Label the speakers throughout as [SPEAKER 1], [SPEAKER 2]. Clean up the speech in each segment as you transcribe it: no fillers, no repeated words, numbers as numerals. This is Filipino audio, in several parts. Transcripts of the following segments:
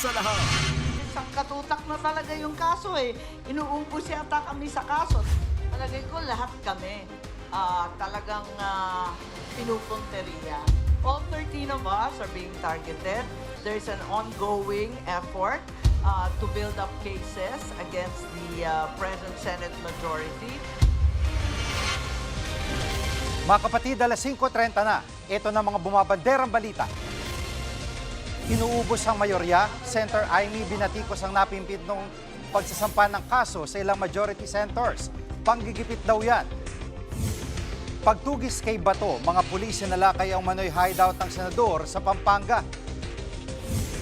[SPEAKER 1] sa lahat.
[SPEAKER 2] Isang katutak na talaga yung kaso eh. Inuubos yata kami sa kaso. Palagay ko lahat kami talagang pinupunteriya. All 13 of us are being targeted. There's an ongoing effort to build up cases against the present Senate majority.
[SPEAKER 3] Mga kapatid, alas 5:30 na. Ito na mga bumabanderang balita. Inuubos ang mayorya, Senator Amy binatikos ang napimpit noong pagsasampa ng kaso sa ilang majority senators. Panggigipit daw yan. Pagtugis kay Bato, mga pulis sinalakay ang manoy hideout ng senador sa Pampanga.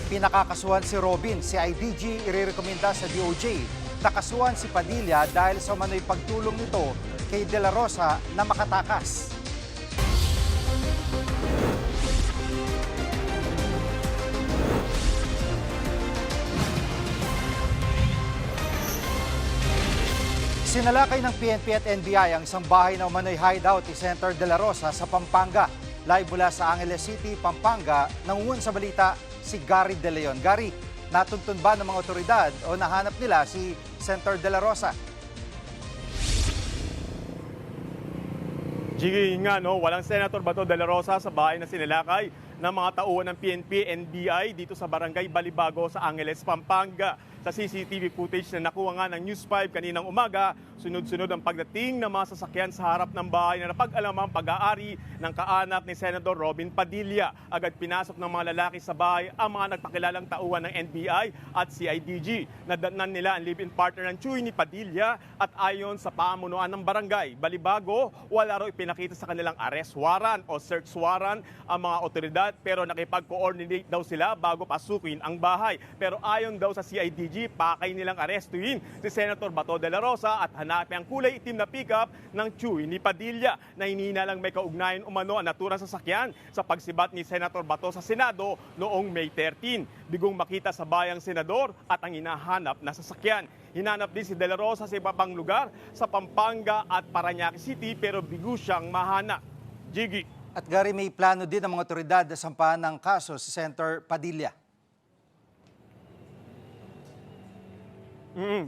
[SPEAKER 3] Pinakakasuhan si Robin, si IDG irerekomenda sa DOJ. Nakasuhan si Padilla dahil sa manoy pagtulong nito kay De La Rosa na makatakas. Sinalakay ng PNP at NBI ang isang bahay na umano'y hideout ni Senator De La Rosa sa Pampanga. Live mula sa Angeles City, Pampanga, nangungun sa balita si Gary De Leon. Gary, natuntun ba ng mga otoridad o nahanap nila si Senator De La Rosa?
[SPEAKER 4] Gigi, nga no, walang Senator Bato de la Rosa sa bahay na sinilakay ng mga tauhan ng PNP, NBI dito sa Barangay Balibago sa Angeles, Pampanga. Sa CCTV footage na nakuha nga ng News 5 kaninang umaga, sunod-sunod ang pagdating ng mga sasakyan sa harap ng bahay na napag-alamang pag-aari ng kaanak ni Senador Robin Padilla. Agad pinasok ng mga lalaki sa bahay ang mga nagpakilalang tauhan ng NBI at CIDG. Nadatnan nila ang live-in partner ng Chuy ni Padilla at ayon sa pamunuan ng barangay Balibago, wala raw ipinakita sa kanilang arrest warrant o search warrant ang mga otoridad pero nakipag-coordinate daw sila bago pasukin ang bahay. Pero ayon daw sa CIDG, pakay nilang arestuhin si Senator Bato de la Rosa at hanapin ang kulay itim na pickup ng Chuy ni Padilla na hinihina lang may kaugnayan umano ang naturang sasakyan sa pagsibat ni Senator Bato sa Senado noong May 13. Bigong makita sa bayang senador at ang hinahanap na sasakyan. Hinanap din si De La Rosa sa iba pang lugar sa Pampanga at Parañaque City pero bigo siyang mahanap. Gigi.
[SPEAKER 3] At Gary, may plano din ng mga otoridad na sampahan ng kaso si Senator Padilla.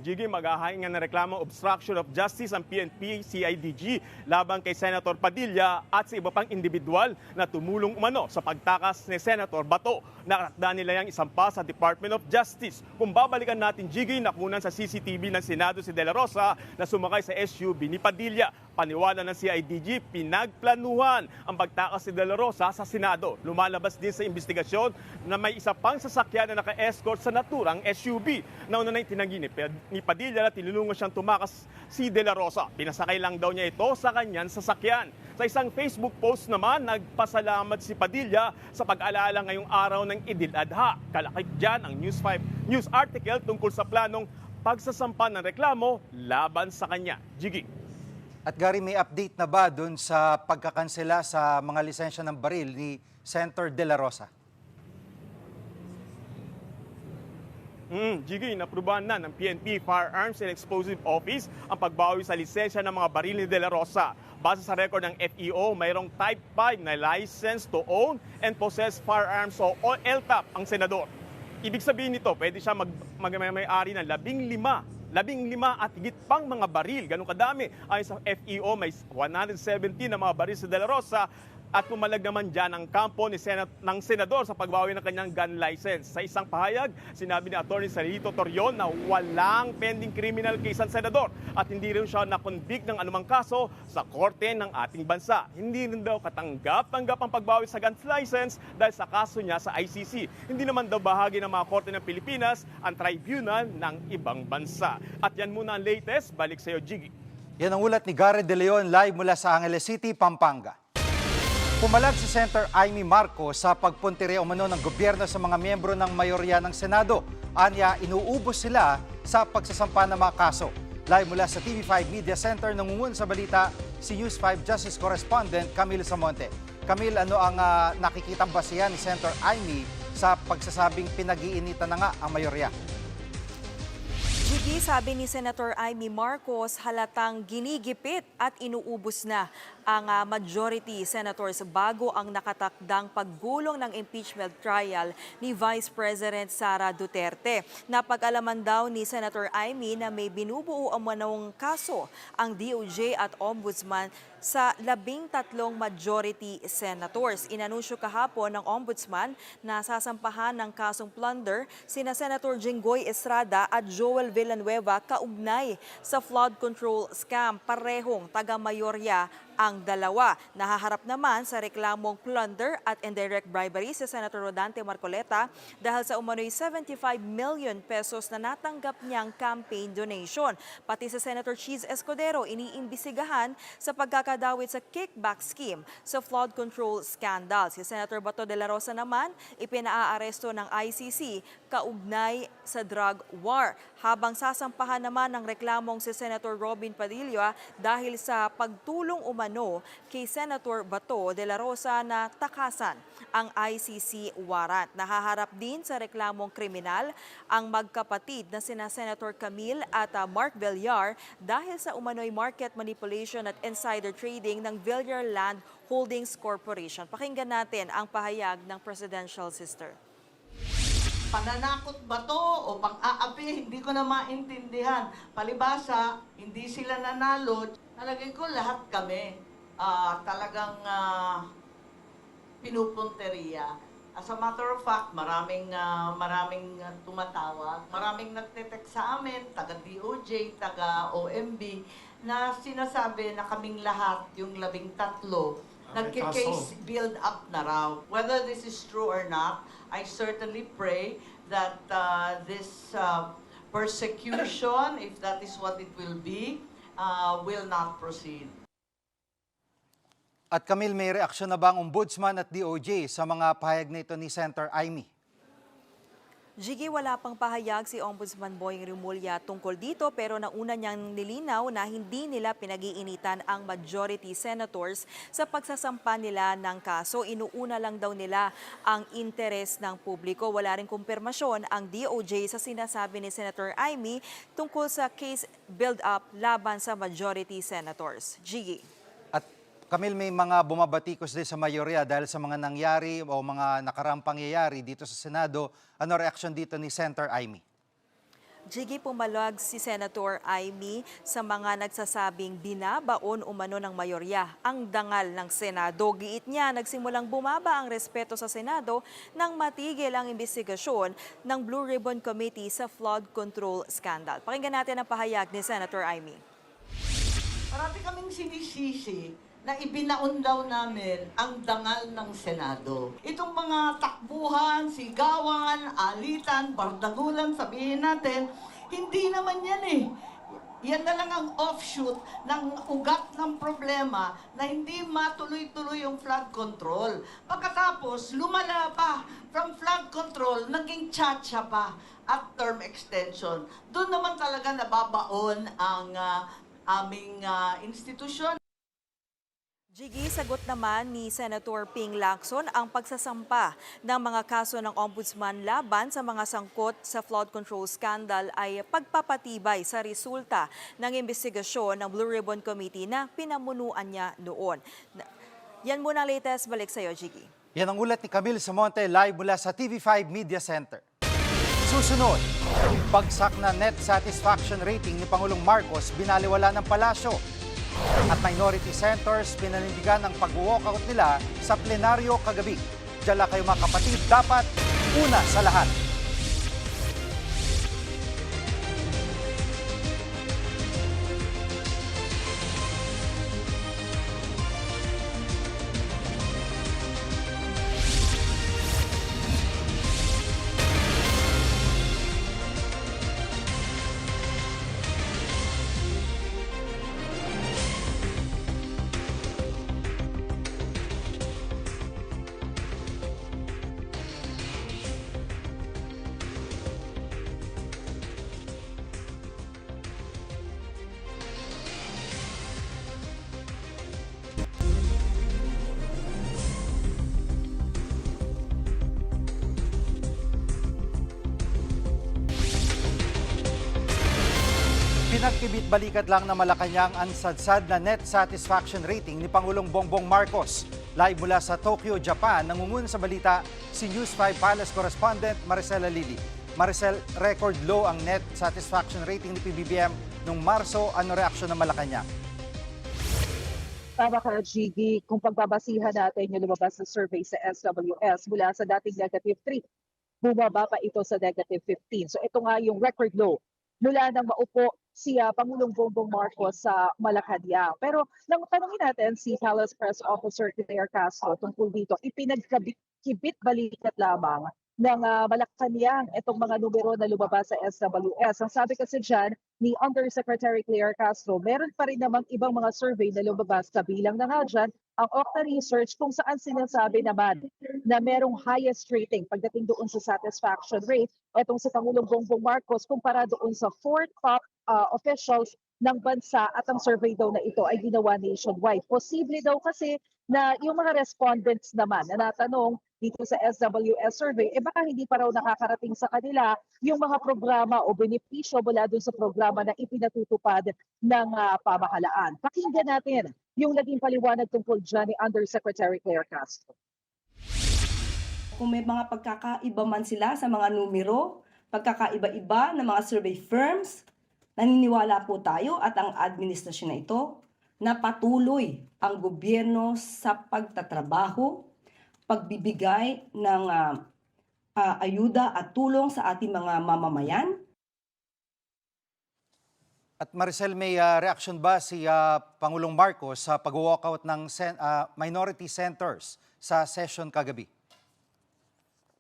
[SPEAKER 4] Gigi, maghahain nga ng reklamo obstruction of justice ang PNP, CIDG laban kay Senator Padilla at sa iba pang individual na tumulong umano sa pagtakas ni Senator Bato. Nakakda nila yung isampa sa Department of Justice. Kung babalikan natin, Gigi, nakunan sa CCTV ng Senado si De La Rosa na sumakay sa SUV ni Padilla. Paniwala ng CIDG, pinagplanuhan ang pagtakas ni De La Rosa sa Senado. Lumalabas din sa investigasyon na may isa pang sasakyan na naka-escort sa naturang SUV. Nauna na itinanggi ni Padilla na tinulungan siyang tumakas si De La Rosa. Pinasakay lang daw niya ito sa kanyang sasakyan. Sa isang Facebook post naman, nagpasalamat si Padilla sa pag-alala ngayong araw ng Idil Adha. Kalakip dyan ang News 5 news article tungkol sa planong pagsasampa ng reklamo laban sa kanya. Gigi.
[SPEAKER 3] At Gary, may update na ba dun sa pagkakansela sa mga lisensya ng baril ni Senator De La Rosa?
[SPEAKER 4] Gigi, naprubahan na ng PNP Firearms and Explosive Office ang pagbawi sa lisensya ng mga baril ni De La Rosa. Base sa record ng FEO, mayroong Type 5 na license to own and possess firearms o LTAP ang senador. Ibig sabihin nito, pwede siya magmay-ari ng 15 at higit pang mga baril. Ganun kadami. Ayon sa FEO, may 170 na mga baril sa De La Rosa at pumalag naman dyan ang kampo ng senador sa pagbawi ng kanyang gun license. Sa isang pahayag, sinabi ni Atty. Salito Torion na walang pending criminal case ang senador at hindi rin siya na-convict ng anumang kaso sa korte ng ating bansa. Hindi rin daw katanggap-tanggap ang pagbawi sa gun license dahil sa kaso niya sa ICC. Hindi naman daw bahagi ng mga korte ng Pilipinas ang tribunal ng ibang bansa. At yan muna ang latest. Balik sa iyo, Gigi.
[SPEAKER 3] Yan ang ulat ni Gary De Leon live mula sa Angeles City, Pampanga. Pumalag si Senator Amy Marcos sa pagpuntirya umano ng gobyerno sa mga miyembro ng mayorya ng Senado. Anya, inuubos sila sa pagsasampa ng mga kaso. Live mula sa TV5 Media Center, nangungun sa balita si News 5 Justice Correspondent Camille Samonte. Camille, ano ang nakikitang basihan ni Senator Amy sa pagsasabing pinag-iinitan na nga ang mayorya?
[SPEAKER 1] Gigi, sabi ni Senator Amy Marcos, halatang ginigipit at inuubos na ang majority senators bago ang nakatakdang paggulong ng impeachment trial ni Vice President Sara Duterte. Napag-alaman daw ni Senator Amy na may binubuo ang manong kaso ang DOJ at Ombudsman sa 13 majority senators. Inanunsyo kahapon ng Ombudsman na sasampahan ng kasong plunder sina Senator Jinggoy Estrada at Joel Villanueva kaugnay sa flood control scam. Parehong taga-mayorya ang dalawa. Nahaharap naman sa reklamong plunder at indirect bribery si Senator Rodante Marcoleta dahil sa umano'y 75 million pesos na natanggap niyang campaign donation. Pati si Senator Cheese Escudero iniimbisigahan sa pagkakadawit sa kickback scheme sa flood control scandal. Si Senator Bato de la Rosa naman ipinaaresto ng ICC kaugnay sa drug war. Habang sasampahan naman ng reklamong si Senator Robin Padilla dahil sa pagtulong umano kay Senator Bato de la Rosa na takasan ang ICC warrant. Nahaharap din sa reklamong kriminal ang magkapatid na sina Senator Camille at Mark Villar dahil sa umano'y market manipulation at insider trading ng Villar Land Holdings Corporation. Pakinggan natin ang pahayag ng presidential sister.
[SPEAKER 2] Pananakot ba to o pang-aapi? Hindi ko na maintindihan. Palibasa, hindi sila nanalo. Nalagay ko lahat kami. Talagang pinupunteriya. As a matter of fact, maraming tumatawag. Maraming nagte-text sa amin, taga-DOJ, taga-OMB, na sinasabi na kaming lahat, yung 13, nagki-case build up na raw. Whether this is true or not, I certainly pray that this persecution, if that is what it will be, will not proceed.
[SPEAKER 3] At Camille, may reaksyon na ba ang Ombudsman at DOJ sa mga pahayag nito ni Senator Amy?
[SPEAKER 1] Gigi, wala pang pahayag si Ombudsman Boying Rimulya tungkol dito pero nauna niyang nilinaw na hindi nila pinag-iinitan ang majority senators sa pagsasampa nila ng kaso. Inuuna lang daw nila ang interes ng publiko. Wala ring kumpirmasyon ang DOJ sa sinasabi ni Senator Amy tungkol sa case build-up laban sa majority senators. Gigi.
[SPEAKER 3] Camille, may mga bumabatikos din sa mayorya dahil sa mga nangyari o mga nakaraang pangyayari dito sa Senado. Ano reaksyon dito ni Senator Amy?
[SPEAKER 1] Gigi, pumalag si Senator Amy sa mga nagsasabing binabaon umano ng mayorya ang dangal ng Senado. Giit niya, nagsimulang bumaba ang respeto sa Senado nang matigil ang investigasyon ng Blue Ribbon Committee sa flood control scandal. Pakinggan natin ang pahayag ni Senator Amy.
[SPEAKER 2] Marami kaming sinisisi na ibinaon daw namin ang dangal ng Senado. Itong mga takbuhan, sigawan, alitan, bardagulan, sabihin natin, hindi naman yan eh. Yan na lang ang offshoot ng ugat ng problema na hindi matuloy-tuloy yung flood control. Pagkatapos, lumala pa from flood control, naging tsa-tsa pa at term extension. Doon naman talaga nababaon ang aming institusyon.
[SPEAKER 1] Gigi, sagot naman ni Senator Ping Lacson ang pagsasampa ng mga kaso ng Ombudsman laban sa mga sangkot sa flood control scandal ay pagpapatibay sa resulta ng investigasyon ng Blue Ribbon Committee na pinamunuan niya noon. Yan muna ang latest. Balik sa iyo, Gigi.
[SPEAKER 3] Yan ang ulat ni Camille Samonte live mula sa TV5 Media Center. Susunod, bagsak na net satisfaction rating ni Pangulong Marcos binaliwala ng palasyo. At minority senators pinanindigan ang pag-walkout nila sa plenaryo kagabi. Diyan lang kayo mga kapatid, dapat una sa lahat. Pinagkibit-balikat lang na Malacanang ang sadsad na net satisfaction rating ni Pangulong Bongbong Marcos. Live mula sa Tokyo, Japan, nangunguna sa balita si News 5 Palace correspondent Maricela Lili. Maricel, record low ang net satisfaction rating ni PBBM noong Marso. Ano reaksyon ng Malacanang?
[SPEAKER 5] Tama ka, Gigi. Kung pagbabasihan natin yung lumabas na survey sa SWS mula sa dating -3, bumaba pa ito sa -15. So ito nga yung record low mula nang maupo si Pangulong Bongbong Marcos sa Malacanang. Pero nang tanongin natin si Palace Press Officer Claire Castro tungkol dito, ipinagkibit-balikat lamang ng Malacanang itong mga numero na lumabas sa SWS. Ang sabi kasi dyan ni Undersecretary Claire Castro, meron pa rin namang ibang mga survey na lumabas, kabilang na nga dyan ang Okta Research kung saan sinasabi naman na merong highest rating pagdating doon sa satisfaction rate etong si Pangulong Bongbong Marcos kumpara doon sa 4 top officials ng bansa, at ang survey daw na ito ay ginawa nationwide. Posible daw kasi na yung mga respondents naman na natanong dito sa SWS survey, baka hindi pa raw nakakarating sa kanila yung mga programa o benepisyo mula doon sa programa na ipinatutupad ng pamahalaan. Pakinggan natin yung naging paliwanag tungkol dyan ni Undersecretary Claire Castro.
[SPEAKER 6] Kung may mga pagkakaiba man sila sa mga numero, pagkakaiba-iba ng mga survey firms, naniniwala po tayo at ang administrasyon na ito na patuloy ang gobyerno sa pagtatrabaho, pagbibigay ng ayuda at tulong sa ating mga mamamayan.
[SPEAKER 3] At Maricel, may reaction ba si Pangulong Marcos sa pag-walkout ng minority centers sa session kagabi?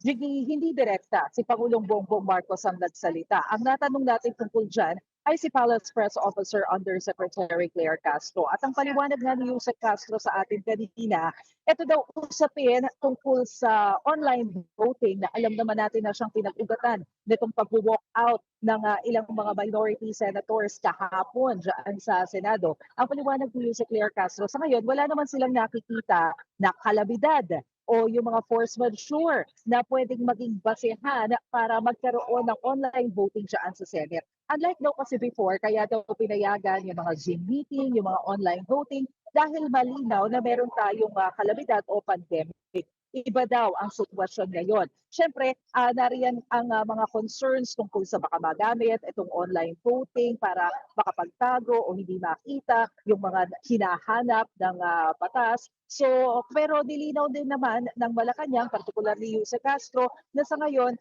[SPEAKER 5] Hindi direkta si Pangulong Bongbong Marcos ang nagsalita. Ang natanong natin tungkol dyan ay si Palace Press Officer Undersecretary Claire Castro. At ang paliwanag nga ni Yusek Castro sa atin kanina, ito daw usapin tungkol sa online voting na alam naman natin na siyang pinag-ugatan nitong pag-walk out ng ilang mga minority senators kahapon dyan sa Senado. Ang paliwanag ni Yusek Claire Castro, sa ngayon wala naman silang nakikita na kalabidad o yung mga force majeure na pwedeng maging basehan para magkaroon ng online voting dyan sa Senate. Unlike daw kasi before, kaya daw pinayagan yung mga Zoom meeting, yung mga online voting, dahil malinaw na meron tayong kalamidad o pandemic. Iba daw ang sitwasyon ngayon. Siyempre, nariyan ang mga concerns tungkol sa baka magamit itong online voting para makapagtago o hindi makita yung mga hinahanap ng batas. So, pero nilinaw din naman ng Malacanang, particular ni Yusek Castro, na sa ngayon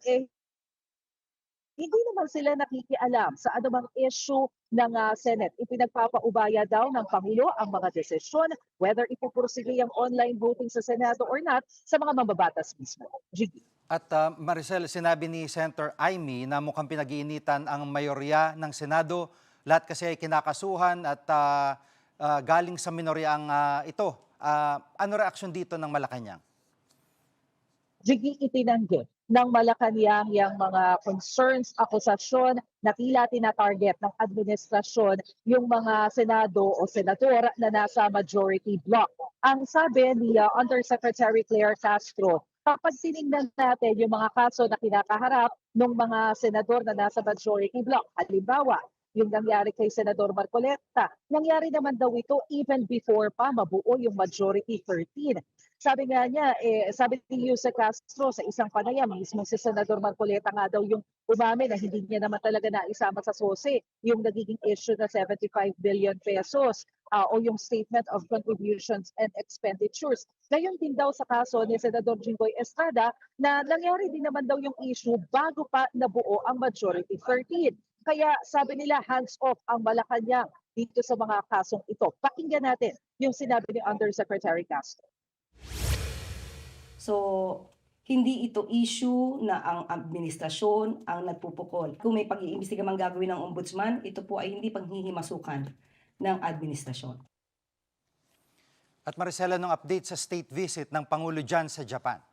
[SPEAKER 5] hindi naman sila nakikialam sa anumang issue ng Senate. Ipinagpapaubaya daw ng Pangulo ang mga desisyon, whether ipupursige ang online voting sa Senado or not, sa mga mambabatas mismo. Gigi.
[SPEAKER 3] At Maricel, sinabi ni Senator Amy na mukhang pinag-iinitan ang mayorya ng Senado. Lahat kasi ay kinakasuhan at galing sa minorya ang ito. Ano reaksyon dito ng Malacanang?
[SPEAKER 5] Gigi, itinanggi ng Malacanang yung mga concerns, akusasyon na tila tina-target ng administrasyon yung mga senado o senador na nasa majority block. Ang sabi ni Undersecretary Claire Castro, kapag tinignan natin yung mga kaso na kinakaharap ng mga senador na nasa majority block, halimbawa, yung nangyari kay Senador Marcoleta, nangyari naman daw ito even before pa mabuo yung majority 13. Sabi nga niya, sabi ni Yusek Castro sa isang panayam, mismo si Senador Marcoleta nga daw yung umamin na hindi niya naman talaga naisama sa SOSE yung nagiging issue na 75 billion pesos o yung Statement of Contributions and Expenditures. Gayon din daw sa kaso ni Senador Jinggoy Estrada na nangyari din naman daw yung issue bago pa nabuo ang majority 13. Kaya sabi nila hands off ang Malacanang dito sa mga kasong ito. Pakinggan natin yung sinabi ni Undersecretary Castro.
[SPEAKER 6] So, hindi ito issue na ang administrasyon ang nagpupukol. Kung may pag-iimbestiga mang gagawin ng ombudsman, ito po ay hindi panghihimasukan ng administrasyon.
[SPEAKER 3] At Maricela, ng update sa state visit ng Pangulo dyan sa Japan?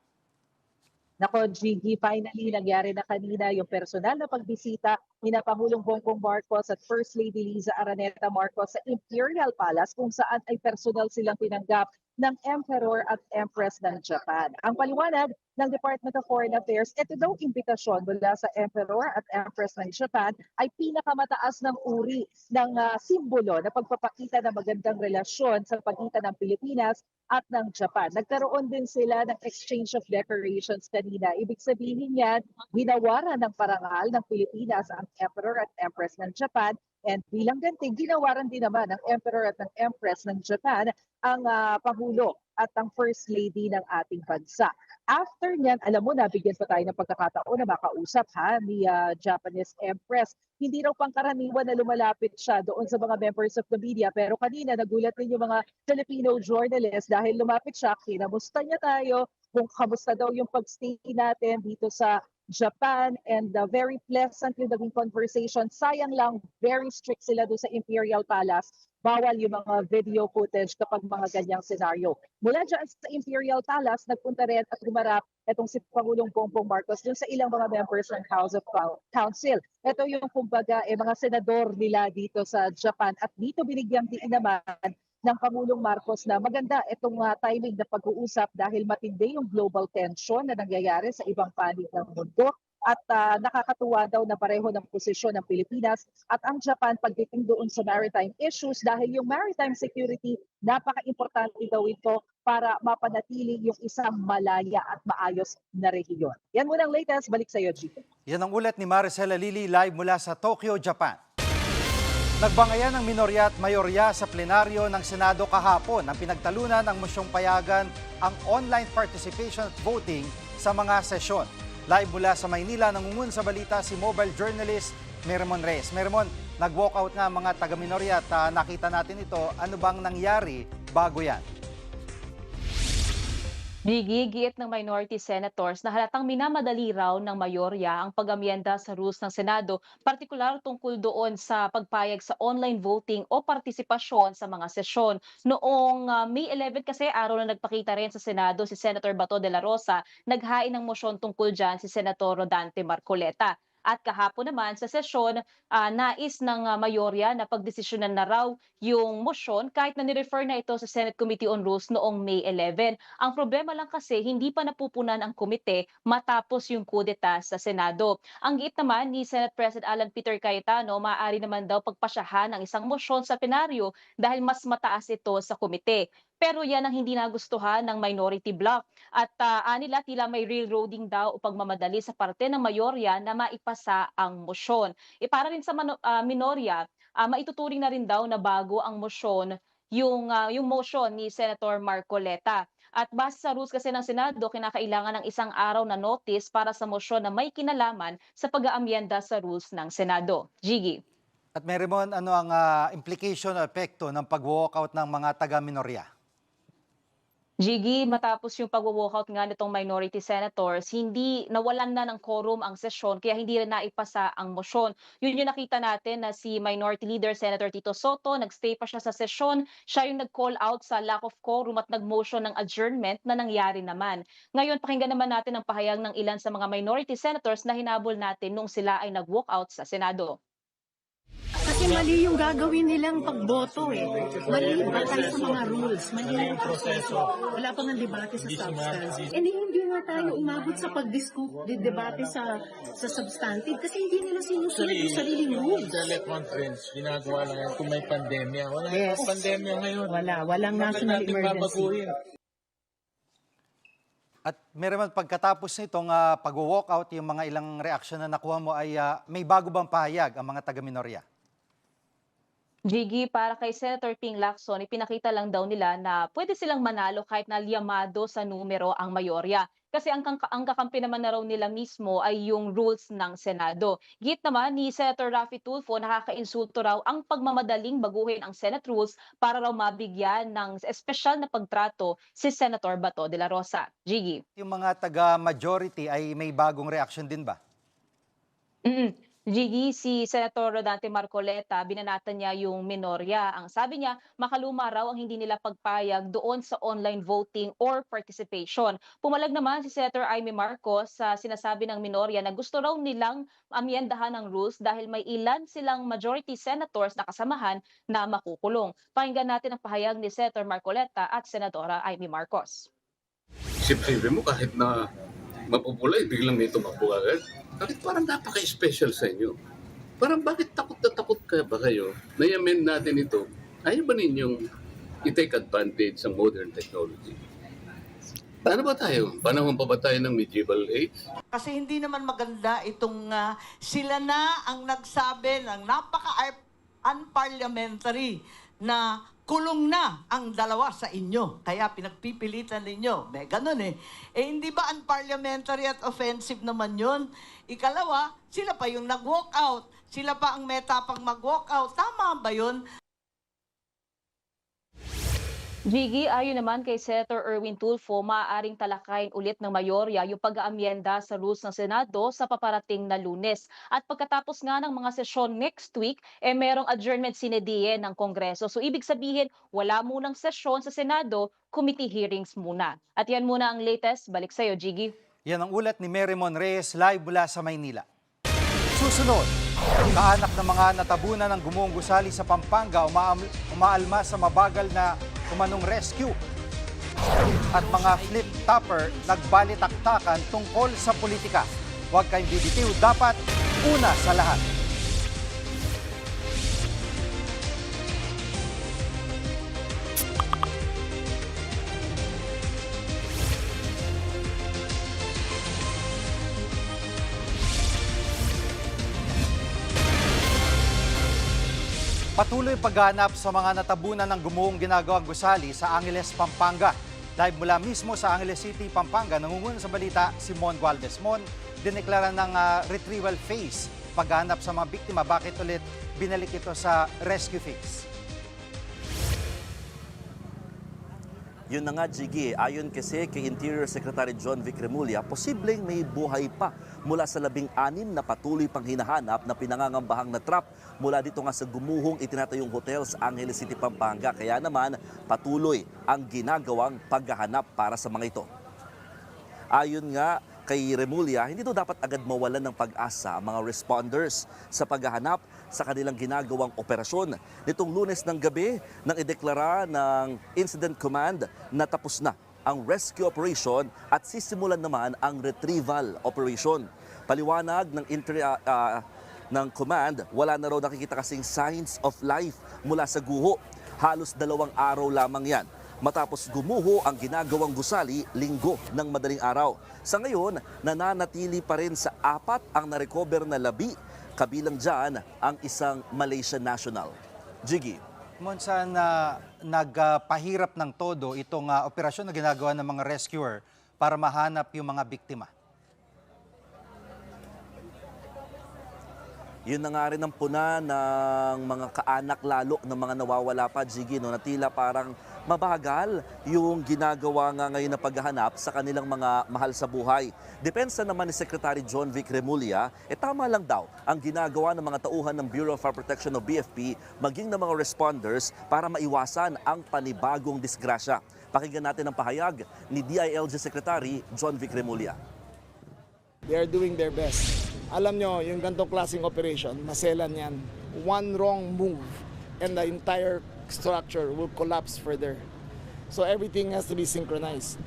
[SPEAKER 5] Nako, Gigi, finally nangyari na kanina yung personal na pagbisita ni na Pangulong Bongbong Marcos at First Lady Liza Araneta Marcos sa Imperial Palace kung saan ay personal silang tinanggap ng Emperor at Empress ng Japan. Ang paliwanag ng Department of Foreign Affairs, ito daw imbitasyon mula sa Emperor at Empress ng Japan ay pinakamataas ng uri ng simbolo na pagpapakita ng magandang relasyon sa pagitan ng Pilipinas at ng Japan. Nagkaroon din sila ng exchange of decorations kanina. Ibig sabihin yan, ginawaran ng parangal ng Pilipinas ang Emperor at Empress ng Japan. And bilang ganti, ginawaran din naman ng Emperor at ng Empress ng Japan ang Pangulo at ang First Lady ng ating bansa. After niyan, alam mo, nabigyan pa tayo ng pagkakataon na makausap ni Japanese Empress. Hindi raw pangkaraniwan na lumalapit siya doon sa mga members of the media. Pero kanina, nagulat din yung mga Filipino journalists dahil lumapit siya, kinamusta niya tayo, kung kamusta daw yung pagstay natin dito sa Japan, and very pleasantly naging conversation. Sayang lang, very strict sila doon sa Imperial Palace. Bawal yung mga video footage kapag mga ganyang senaryo. Mula dyan sa Imperial Palace, nagpunta rin at humarap itong si Pangulong Bongbong Marcos dun sa ilang mga members ng House of Council. Ito yung kumbaga mga senador nila dito sa Japan, at dito binigyang diin naman ng Pangulong Marcos na maganda itong timing na pag-uusap dahil matindi yung global tension na nangyayari sa ibang panig ng mundo. At nakakatuwa daw na pareho ng posisyon ng Pilipinas at ang Japan pagdating doon sa maritime issues dahil yung maritime security, napaka-importante daw ito para mapanatili yung isang malaya at maayos na rehiyon. Yan muna ang latest. Balik sa iyo, Gito.
[SPEAKER 3] Yan ang ulat ni Maricela Lili live mula sa Tokyo, Japan. Nagbangayan ng minorya at mayorya sa plenaryo ng Senado kahapon ang pinagtalunan ng mosyong payagan ang online participation at voting sa mga sesyon. Live mula sa Maynila, nangungun sa balita si mobile journalist Mermon Reyes. Mermon, nag-walkout nga mga taga-minorya at nakita natin ito. Ano bang nangyari bago yan?
[SPEAKER 7] Gigiit ng minority senators na halatang minamadali raw ng mayorya ang pag-amyenda sa rules ng Senado, partikular tungkol doon sa pagpayag sa online voting o partisipasyon sa mga sesyon. Noong May 11 kasi, araw na nagpakita rin sa Senado si Senator Bato de la Rosa, naghain ng motion tungkol dyan si Senator Rodante Marcoleta. At kahapon naman sa sesyon, nais ng mayorya na pagdesisyonan na raw yung motion kahit na nirefer na ito sa Senate Committee on Rules noong May 11. Ang problema lang kasi hindi pa napupunan ang komite matapos yung kudeta sa Senado. Ang giit naman ni Senate President Alan Peter Cayetano, maaari naman daw pagpasyahan ang isang motion sa plenaryo dahil mas mataas ito sa komite. Pero yan ang hindi nagustuhan ng minority bloc. At anila tila may railroading daw o pagmamadali sa parte ng mayorya na maipasa ang motion. Para rin sa minorya, maituturing na rin daw na bago ang motion yung motion ni Senator Marcoleta. At base sa rules kasi ng Senado, kinakailangan ng isang araw na notice para sa motion na may kinalaman sa pag-aamyenda sa rules ng Senado. Gigi.
[SPEAKER 3] At Mermon, ano ang implication o epekto ng pag-walkout ng mga taga-minorya?
[SPEAKER 7] Gigi, matapos yung pag-walkout nga nitong minority senators, hindi nawalan na ng quorum ang sesyon kaya hindi rin naipasa ang motion. Yun yung nakita natin na si Minority Leader Senator Tito Soto, nagstay pa siya sa sesyon, siya yung nag-call out sa lack of quorum at nag-motion ng adjournment na nangyari naman. Ngayon, pakinggan naman natin ang pahayag ng ilan sa mga minority senators na hinabol natin nung sila ay nag-walkout sa Senado.
[SPEAKER 8] Kasi mali yung gagawin nilang pagboto eh. Mali yung batay sa mga rules, mali yung proseso. Wala pa ng debate sa substance. And hindi nga tayo umabot sa pag-debate sa substantive kasi hindi nila sinusunod yung sariling rules.
[SPEAKER 9] Teleconference, ginagawa lang yan kung may pandemya. Wala yung pandemya ngayon.
[SPEAKER 8] Walang national emergency.
[SPEAKER 3] At meron pagkatapos nitong pag-walkout, yung mga ilang reaksyon na nakuha mo ay may bago bang pahayag ang mga taga-minorya?
[SPEAKER 7] Gigi, para kay Senator Ping Lacson, ipinakita lang daw nila na pwede silang manalo kahit na liyamado sa numero ang mayorya. Kasi ang kakampi naman na raw nila mismo ay yung rules ng Senado. Git naman ni Senator Raffy Tulfo, nakaka-insulto raw ang pagmamadaling baguhin ang Senate rules para raw mabigyan ng espesyal na pagtrato si Senator Bato de la Rosa. Gigi.
[SPEAKER 3] Yung mga taga-majority ay may bagong reaksyon din ba?
[SPEAKER 7] Gigi, si Senator Rodante Marcoleta, binanatan niya yung minorya. Ang sabi niya, makaluma raw ang hindi nila pagpayag doon sa online voting or participation. Pumalag naman si Senator Amy Marcos sa sinasabi ng minorya na gusto raw nilang amyendahan ng rules dahil may ilan silang majority senators na kasamahan na makukulong. Pakinggan natin ang pahayag ni Senator Marcoleta at Senadora Amy Marcos.
[SPEAKER 10] Isip-isipin mo kahit na mapupulay, biglang may tumakbo agad. Bakit parang napaka-special sa inyo? Parang bakit takot na takot ka ba kayo na i-amend natin ito? Ayaw ba ninyong i-take advantage ng modern technology? Paano ba tayo? Panahon pa ba tayo ng medieval age?
[SPEAKER 2] Kasi hindi naman maganda itong sila na ang nagsabi ng napaka-unparliamentary na kulong na ang dalawa sa inyo. Kaya pinagpipilitan ninyo. May ganun eh. Eh hindi ba unparliamentary at offensive naman yun? Ikalawa, sila pa yung nag-walk out. Sila pa ang may tapang mag-walk out. Tama ba yun?
[SPEAKER 7] Gigi, ayon naman kay Senator Erwin Tulfo, maaaring talakayin ulit ng mayorya yung pag-aamyenda sa rules ng Senado sa paparating na Lunes. At pagkatapos nga ng mga sesyon next week, merong adjournment sine die ng Kongreso. So ibig sabihin, wala munang sesyon sa Senado, committee hearings muna. At yan muna ang latest. Balik sa'yo, Gigi.
[SPEAKER 3] Yan ang ulat ni Merrimon Reyes live mula sa Maynila. Susunod, kaanak ng mga natabunan ng gumuong gusali sa Pampanga umaalma sa mabagal na umanong rescue. At mga flip-topper nagbalitaktakan tungkol sa politika. Huwag kayong bibitiw, dapat una sa lahat. Patuloy paghahanap sa mga natabunan ng gumuong ginagawang gusali sa Angeles, Pampanga. Live mula mismo sa Angeles City, Pampanga, nangunguna sa balita si Mon Gualvez. Mon, dineklara ng retrieval phase paghahanap sa mga biktima. Bakit ulit binalik ito sa rescue phase?
[SPEAKER 11] Yun na nga, Gigi, ayon kasi kay Interior Secretary John Vic Remulla, posibleng may buhay pa mula sa 16 na patuloy pang hinahanap na pinangangambahang na trap mula dito nga sa gumuhong itinatayong hotel sa Angeles City, Pampanga. Kaya naman, patuloy ang ginagawang paghahanap para sa mga ito. Ayon nga kay Remulla, hindi daw dapat agad mawalan ng pag-asa ang mga responders sa paghahanap sa kanilang ginagawang operasyon. Nitong Lunes ng gabi, nang ideklara ng Incident Command na tapos na ang rescue operation at sisimulan naman ang retrieval operation. Paliwanag ng command, wala na raw nakikita kasing signs of life mula sa guho. Halos 2 araw lamang yan. Matapos gumuho ang ginagawang gusali linggo ng madaling araw. Sa ngayon, nananatili pa rin sa 4 ang narecover na labi, kabilang dyan ang isang Malaysian national. Jiggy.
[SPEAKER 3] Saan nagpahirap ng todo itong operasyon na ginagawa ng mga rescuer para mahanap yung mga biktima?
[SPEAKER 11] Yun na nga rin ang puna ng mga kaanak lalo ng mga nawawala pa, Jiggy, no, na tila parang mabagal yung ginagawa nga ngayon na paghahanap sa kanilang mga mahal sa buhay. Depensa naman ni Secretary John Vic Remulla, tama lang daw ang ginagawa ng mga tauhan ng Bureau of Fire Protection o BFP maging ng mga responders para maiwasan ang panibagong disgrasya. Pakinggan natin ang pahayag ni DILG Secretary John Vic Remulla.
[SPEAKER 12] They are doing their best. Alam nyo, yung ganitong klaseng operation, maselan yan. One wrong move and the entire structure will collapse further. So everything has to be synchronized.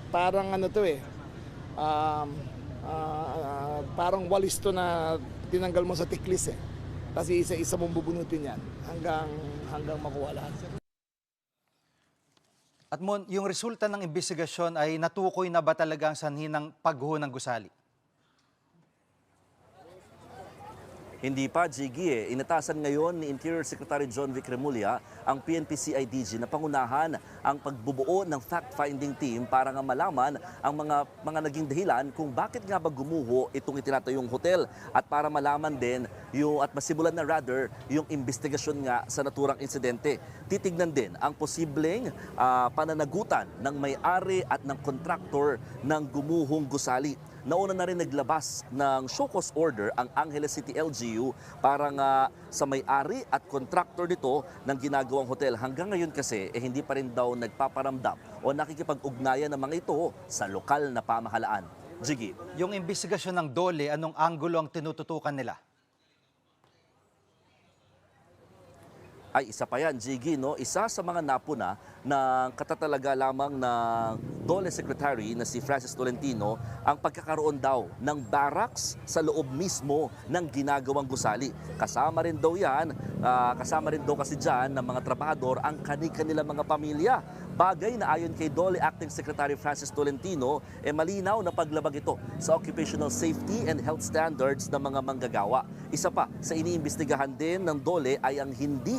[SPEAKER 12] Parang ano to parang walis to na tinanggal mo sa tiklis Kasi isa-isa mong bubunutin yan hanggang makuha lahat.
[SPEAKER 3] At Mon, yung resulta ng investigasyon ay natukoy na ba talaga ang sanhi ng pagguho ng gusali?
[SPEAKER 11] Hindi pa, Jiggy. Inatasan ngayon ni Interior Secretary John Vic Remulla ang PNP-CIDG na pangunahan ang pagbubuo ng fact-finding team para nga malaman ang mga naging dahilan kung bakit nga ba gumuho itong itinatayong hotel at para malaman din at masimulan na rather yung investigasyon nga sa naturang insidente. Titignan din ang posibleng pananagutan ng may-ari at ng kontraktor ng gumuhong gusali. Nauna na rin naglabas ng show cause order ang Angeles City LGU para nga sa may-ari at kontraktor nito ng ginagawang hotel. Hanggang ngayon kasi hindi pa rin daw nagpaparamdam o nakikipag-ugnayan ng mga ito sa lokal na pamahalaan. Jiggy.
[SPEAKER 3] Yung investigasyon ng DOLE, anong anggulo ang tinututukan nila?
[SPEAKER 11] Ay isa pa yan, Jiggy, no? Isa sa mga napuna ng katatalaga lamang ng DOLE Secretary na si Francis Tolentino ang pagkakaroon daw ng barracks sa loob mismo ng ginagawang gusali. Kasama rin daw yan, kasama rin daw kasi dyan ng mga trabahador ang kanilang mga pamilya. Bagay na ayon kay DOLE Acting Secretary Francis Tolentino, malinaw na paglabag ito sa occupational safety and health standards ng mga manggagawa. Isa pa sa iniimbestigahan din ng DOLE ay ang hindi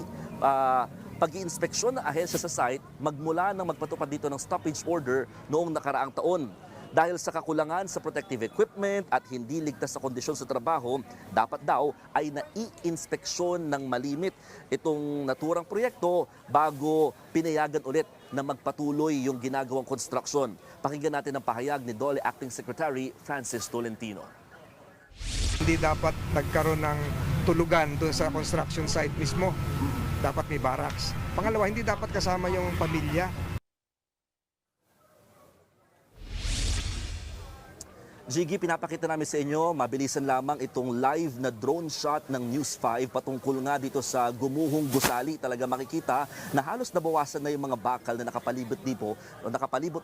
[SPEAKER 11] pag-iinspeksyon ng ahensya sa site magmula nang magpatupad dito ng stoppage order noong nakaraang taon. Dahil sa kakulangan sa protective equipment at hindi ligtas sa kondisyon sa trabaho, dapat daw ay nai-inspeksyon ng malimit itong naturang proyekto bago pinayagan ulit na magpatuloy yung ginagawang konstruksyon. Pakinggan natin ang pahayag ni DOLE Acting Secretary Francis Tolentino.
[SPEAKER 13] Hindi dapat nagkaroon ng tulugan doon sa construction site mismo. Dapat may barracks. Pangalawa, hindi dapat kasama yung pamilya.
[SPEAKER 11] Jiggy, pinapakita namin sa inyo, mabilisan lamang itong live na drone shot ng News 5 patungkol nga dito sa gumuhong gusali. Talaga makikita na halos nabawasan na yung mga bakal na nakapalibot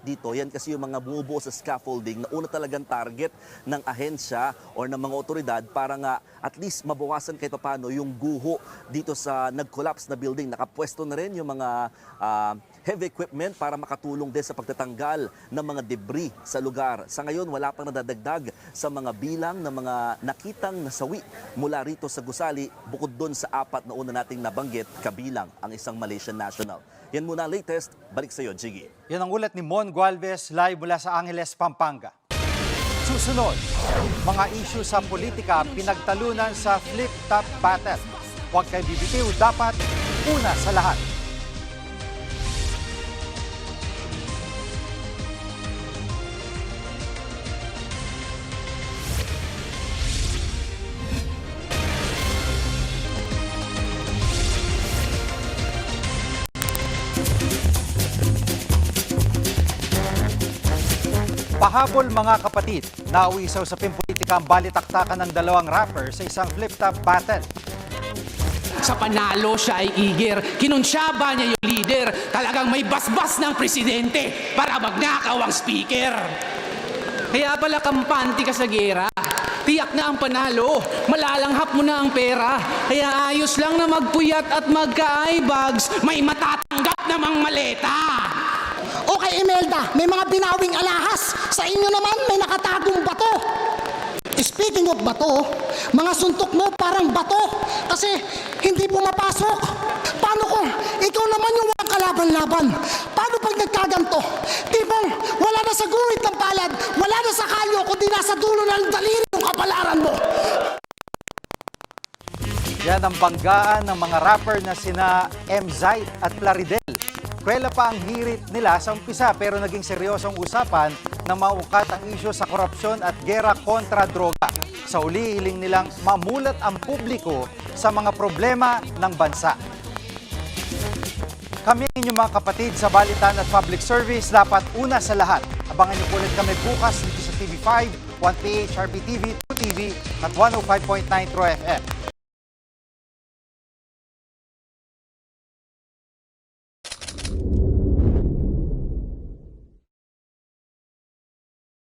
[SPEAKER 11] dito. Yan kasi yung mga bumubuo sa scaffolding na una talagang target ng ahensya o ng mga otoridad para nga at least mabawasan kahit paano yung guho dito sa nag-collapse na building. Nakapwesto na rin yung mga heavy equipment para makatulong din sa pagtatanggal ng mga debris sa lugar. Sa ngayon, wala pang nadadagdag sa mga bilang ng mga nakitang nasawi mula rito sa gusali bukod doon sa 4 na una nating nabanggit kabilang ang isang Malaysian national. Yan muna ang latest. Balik sa iyo, Jiggy.
[SPEAKER 3] Yan ang ulat ni Mon Gualvez live mula sa Angeles, Pampanga. Susunod, mga issue sa politika pinagtalunan sa flip-top battle. Huwag kayo bibitiw, dapat una sa lahat. Pahabol mga kapatid, nauwi sa usaping politika ang balitaktakan ng dalawang rapper sa isang flip-top battle.
[SPEAKER 14] Sa panalo siya ay eager, kinunsyaba niya yung leader, talagang may basbas ng presidente para magnakaw ang speaker. Kaya pala kampante ka sa gera, tiyak na ang panalo, malalanghap mo na ang pera, kaya ayos lang na magpuyat at magka-eye bags, may matatanggap namang maleta.
[SPEAKER 15] Okay, Imelda, may mga binawing alahas. Sa inyo naman, may nakatagong bato. Speaking of bato, mga suntok mo parang bato kasi hindi pumapasok. Paano kung ikaw naman yung walang kalaban-laban? Paano pag nagkaganto? Tipong wala na sa guhit ng palad, wala na sa kalyo, kundi nasa dulo ng daliri yung kapalaran mo.
[SPEAKER 3] Yan ang banggaan ng mga rapper na sina M-Zite at Plaridel. Kwela pa ang hirit nila sa umpisa pero naging seryosong usapan na maukat ang isyu sa korupsyon at gera kontra droga. Sa uli, hiling nilang mamulat ang publiko sa mga problema ng bansa. Kami ang inyong mga kapatid sa Balitan at Public Service, dapat una sa lahat. Abangan niyo ulit kami bukas dito sa TV5, 1PH, RBTV, 2TV at 105.9 True FM.